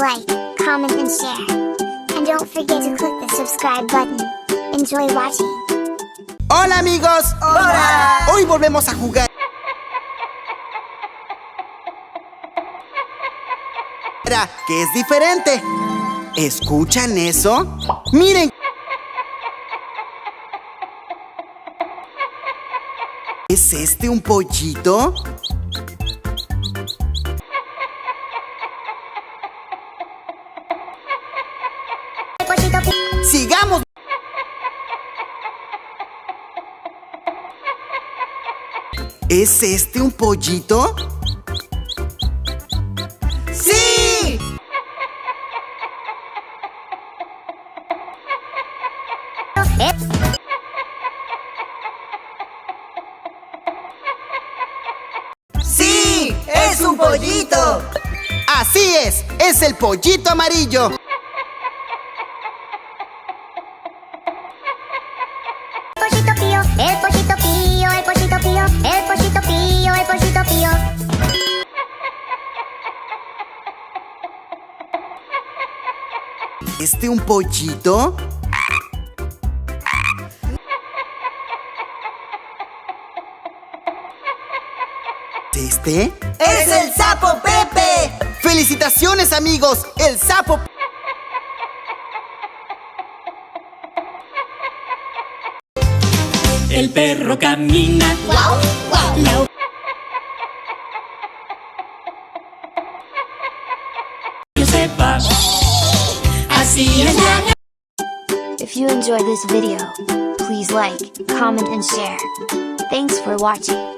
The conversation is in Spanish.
like, comment and share. And don't forget to click the subscribe button. Enjoy watching. Hola amigos. Hola. Hoy volvemos a jugar. Que es diferente. ¿Escuchan eso? Miren. ¿Es este un pollito? ¡Sigamos! ¿Es este un pollito? ¡Sí! ¡Sí! ¡Es un pollito! ¡Así es el pollito amarillo! Pollito pío, el pollito pío, el pollito pío, el pollito pío, el pollito pío. ¿Este un pollito? ¿Este? ¡Es el sapo Pepe! ¡Felicitaciones amigos! ¡El sapo! El perro camina. Guau, guau. La o- se va. Así es la. If you enjoy this video, please like, comment and share. Thanks for watching.